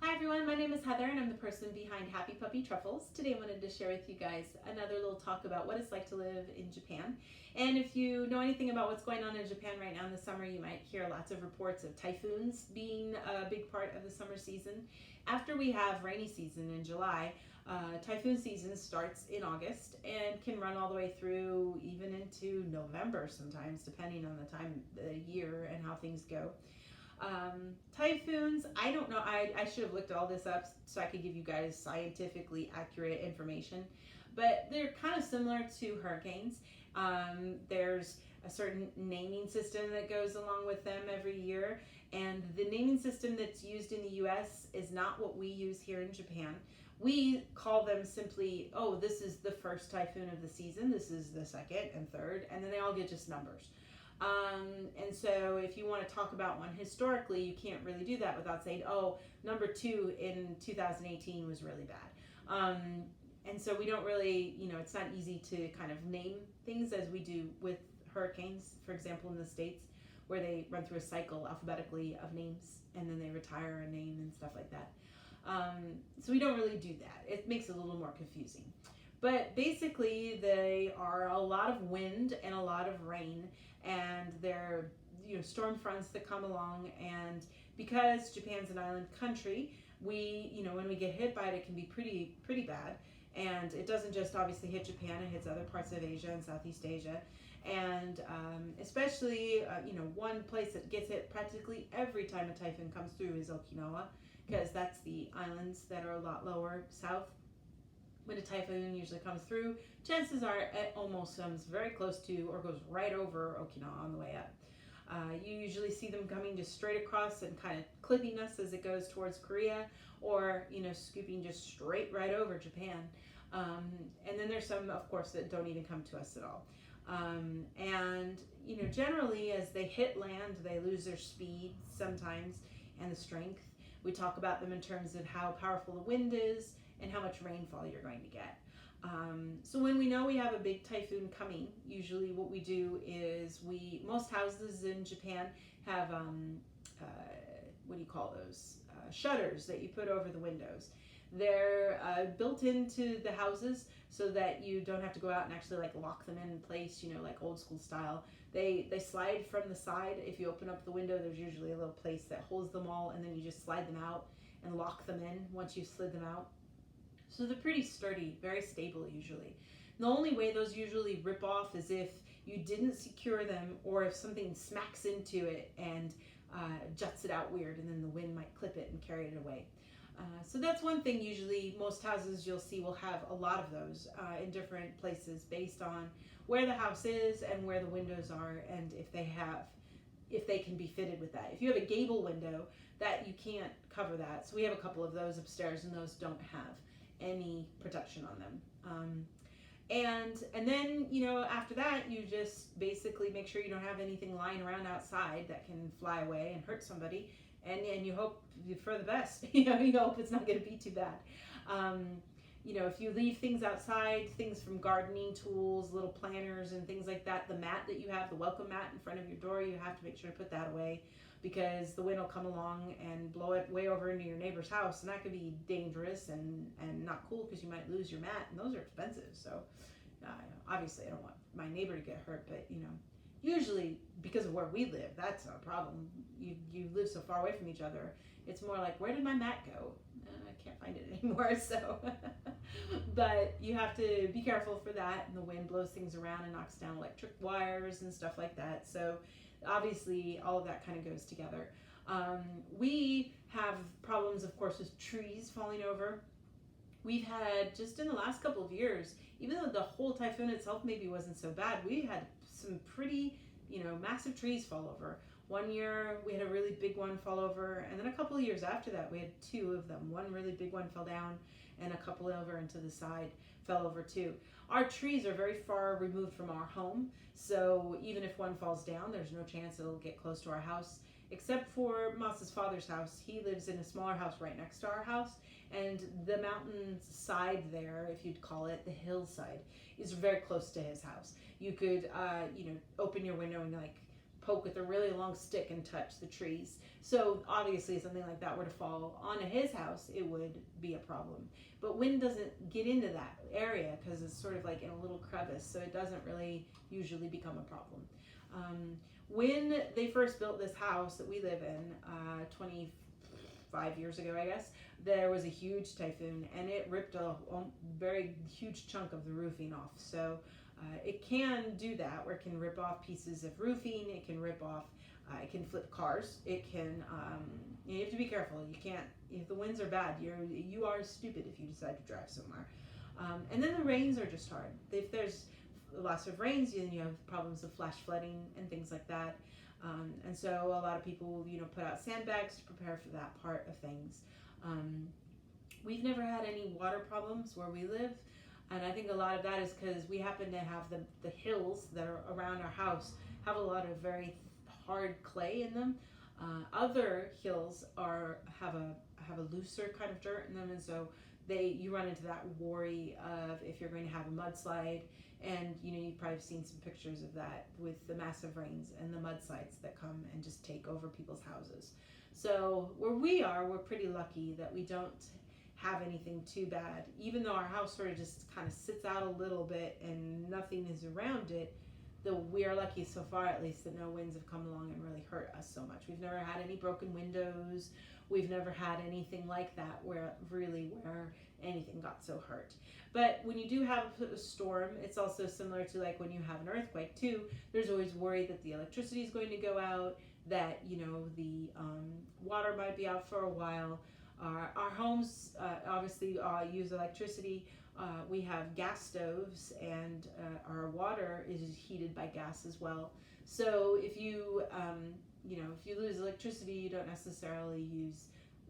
Hi everyone, my name is Heather and I'm the person behind Happy Puppy Truffles. Today I wanted to share with you guys another little talk about what it's like to live in Japan. And if you know anything about what's going on in Japan right now in the summer, you might hear lots of reports of typhoons being a big part of the summer season. After we have rainy season in July, typhoon season starts in August and can run all the way through even into November sometimes, depending on the time of the year and how things go. Typhoons, I don't know, I should have looked all this up so I could give you guys scientifically accurate information, but they're kind of similar to hurricanes. There's a certain naming system that goes along with them every year, and the naming system that's used in the US is not what we use here in Japan. We call them simply, oh, this is the first typhoon of the season, this is the second and third, and then they all get just numbers. And so if you want to talk about one historically, you can't really do that without saying, oh, number 2 in 2018 was really bad. And so we don't really, it's not easy to kind of name things as we do with hurricanes, for example, in the States, where they run through a cycle alphabetically of names and then they retire a name and stuff like that. So we don't really do that. It makes it a little more confusing. But basically, they are a lot of wind and a lot of rain, and they're storm fronts that come along. And because Japan's an island country, we when we get hit by it, it can be pretty bad. And it doesn't just obviously hit Japan; it hits other parts of Asia and Southeast Asia, and especially one place that gets hit practically every time a typhoon comes through is Okinawa, because that's the islands that are a lot lower south. When a typhoon usually comes through, chances are it almost comes very close to or goes right over Okinawa on the way up. You usually see them coming just straight across and kind of clipping us as it goes towards Korea, or scooping just straight right over Japan. And then there's some, of course, that don't even come to us at all. And generally as they hit land, they lose their speed sometimes and the strength. We talk about them in terms of how powerful the wind is and how much rainfall you're going to get. So when we know we have a big typhoon coming, usually what we do is most houses in Japan have, what do you call those? Shutters that you put over the windows. They're built into the houses so that you don't have to go out and actually lock them in place, like old school style. They slide from the side. If you open up the window, there's usually a little place that holds them all, and then you just slide them out and lock them in once you've slid them out. So they're pretty sturdy, very stable usually. The only way those usually rip off is if you didn't secure them, or if something smacks into it and juts it out weird, and then the wind might clip it and carry it away. So that's one thing. Usually most houses you'll see will have a lot of those in different places based on where the house is and where the windows are, and if they can be fitted with that. If you have a gable window, that you can't cover that. So we have a couple of those upstairs, and those don't have any protection on them. And then after that, you just basically make sure you don't have anything lying around outside that can fly away and hurt somebody, and you hope for the best. You hope it's not going to be too bad. If you leave things outside, things from gardening tools, little planters and things like that, the mat that you have, the welcome mat in front of your door, you have to make sure to put that away, because the wind will come along and blow it way over into your neighbor's house, and that could be dangerous and not cool, because you might lose your mat, and those are expensive. So obviously I don't want my neighbor to get hurt, but usually because of where we live, that's not a problem. You live so far away from each other, it's more like, where did my mat go? I can't find it anymore. So but you have to be careful for that, and the wind blows things around and knocks down electric wires and stuff like that. So obviously all of that kind of goes together. We have problems, of course, with trees falling over. We've had, just in the last couple of years, even though the whole typhoon itself maybe wasn't so bad, we had some pretty massive trees fall over. One year we had a really big one fall over, and then a couple of years after that we had 2 of them. One really big one fell down, and a couple over into the side fell over too. Our trees are very far removed from our home, so even if one falls down, there's no chance it'll get close to our house, except for Mas's father's house. He lives in a smaller house right next to our house, and the mountain side there, if you'd call it, the hillside, is very close to his house. You could open your window and poke with a really long stick and touch the trees. So obviously if something like that were to fall onto his house, it would be a problem. But wind doesn't get into that area because it's sort of like in a little crevice, so it doesn't really usually become a problem. When they first built this house that we live in 25 years ago, I guess, there was a huge typhoon and it ripped a very huge chunk of the roofing off. So it can do that, where it can rip off pieces of roofing, it can rip off, it can flip cars, it can, you have to be careful. You can't, if the winds are bad, you are stupid if you decide to drive somewhere. And then the rains are just hard. If there's lots of rains, then you have problems of flash flooding and things like that. And so a lot of people, put out sandbags to prepare for that part of things. We've never had any water problems where we live. And I think a lot of that is because we happen to have the hills that are around our house have a lot of very hard clay in them. Other hills have a looser kind of dirt in them, and so you run into that worry of if you're going to have a mudslide. And you've probably seen some pictures of that with the massive rains and the mudslides that come and just take over people's houses. So where we are, we're pretty lucky that we don't have anything too bad. Even though our house sort of just kind of sits out a little bit and nothing is around it, though we are lucky so far at least that no winds have come along and really hurt us so much. We've never had any broken windows. We've never had anything like that where anything got so hurt. But when you do have a storm, it's also similar to like when you have an earthquake too. There's always worry that the electricity is going to go out, that the water might be out for a while. Our homes obviously use electricity. We have gas stoves, and our water is heated by gas as well. So if you lose electricity, you don't necessarily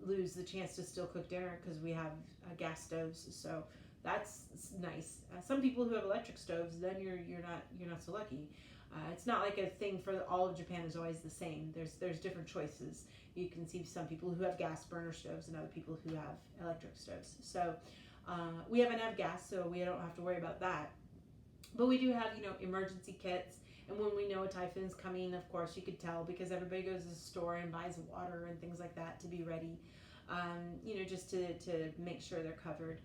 lose the chance to still cook dinner because we have gas stoves. So that's nice. Some people who have electric stoves, then you're not so lucky. It's not like a thing for all of Japan is always the same. There's different choices. You can see some people who have gas burner stoves and other people who have electric stoves. So we haven't had gas, so we don't have to worry about that. But we do have, emergency kits. And when we know a typhoon's coming, of course, you could tell because everybody goes to the store and buys water and things like that to be ready, just to make sure they're covered.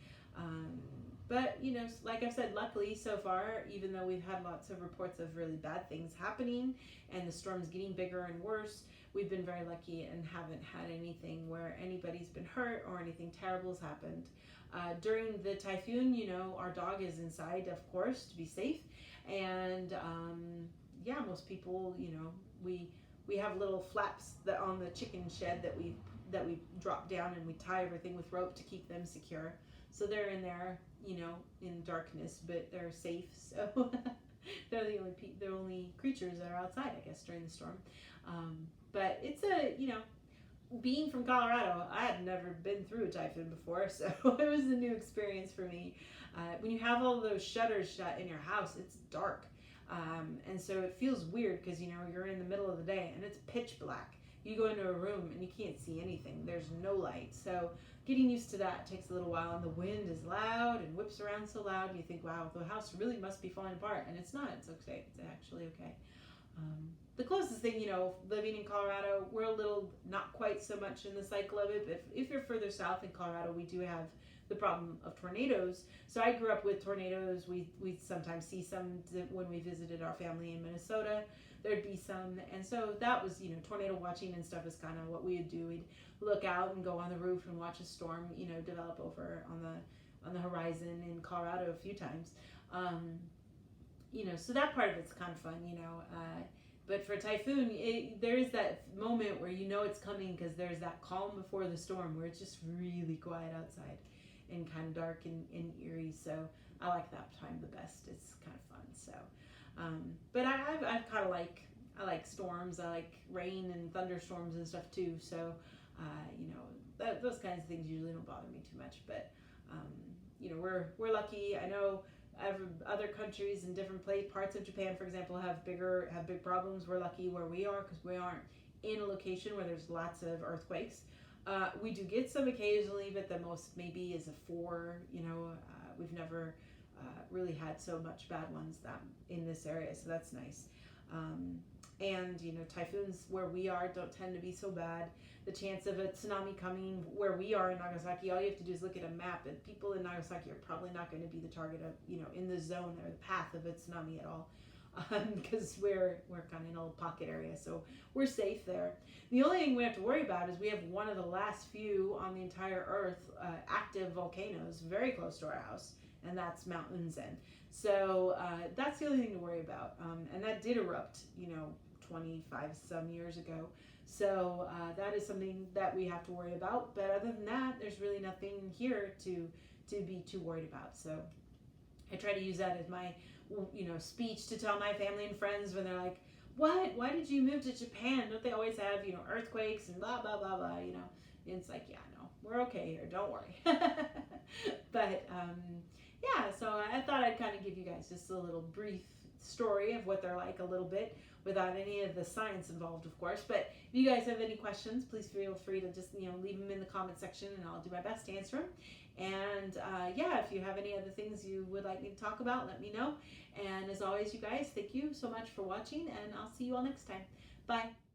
But, like I've said, luckily so far, even though we've had lots of reports of really bad things happening and the storm's getting bigger and worse, we've been very lucky and haven't had anything where anybody's been hurt or anything terrible has happened. During the typhoon, our dog is inside, of course, to be safe. And, most people, we have little flaps that on the chicken shed that we drop down, and we tie everything with rope to keep them secure. So they're in there, in darkness, but they're safe. So they're the only creatures that are outside, I guess, during the storm. But it's being from Colorado, I had never been through a typhoon before, so it was a new experience for me. When you have all those shutters shut in your house, it's dark. And so it feels weird because, you're in the middle of the day and it's pitch black. You go into a room and you can't see anything. There's no light. So getting used to that takes a little while, and the wind is loud and whips around so loud. And you think, wow, the house really must be falling apart. And it's not. It's okay. It's actually okay. The closest thing, living in Colorado, we're a little, not quite so much in the cycle of it, but if you're further south in Colorado, we do have the problem of tornadoes. So I grew up with tornadoes. We sometimes see some when we visited our family in Minnesota. There'd be some, and so that was, tornado watching and stuff is kind of what we would do. We'd look out and go on the roof and watch a storm, develop over on the horizon in Colorado a few times. So that part of it's kind of fun, but for a typhoon, there is that moment where it's coming because there's that calm before the storm where it's just really quiet outside and kind of dark and eerie. So I like that time the best. It's kind of fun. So, but I kind of I like storms. I like rain and thunderstorms and stuff too. So, those kinds of things usually don't bother me too much. But, we're lucky. I know other countries in different parts of Japan, for example, have big problems. We're lucky where we are because we aren't in a location where there's lots of earthquakes. We do get some occasionally, but the most maybe is a 4. We've never really had so much bad ones that in this area, so that's nice. And, you know, typhoons where we are don't tend to be so bad. The chance of a tsunami coming where we are in Nagasaki, all you have to do is look at a map, and people in Nagasaki are probably not going to be the target of, you know, in the zone or the path of a tsunami at all. Because we're kind of in a little pocket area, so we're safe there. The only thing we have to worry about is we have one of the last few on the entire Earth active volcanoes very close to our house, and that's Mount Unzen. So that's the only thing to worry about. And that did erupt, you know, 25 some years ago. So that is something that we have to worry about. But other than that, there's really nothing here to be too worried about. So I try to use that as my, you know, speech to tell my family and friends when they're like, what? Why did you move to Japan? Don't they always have, you know, earthquakes and blah, blah, blah, blah, you know? And it's like, yeah, no, we're okay here. Don't worry. But, yeah, so I thought I'd kind of give you guys just a little brief story of what they're like a little bit without any of the science involved, of course. But if you guys have any questions, please feel free to just, you know, leave them in the comment section, and I'll do my best to answer them. And yeah, if you have any other things you would like me to talk about, let me know. And as always, you guys, thank you so much for watching, and I'll see you all next time. Bye.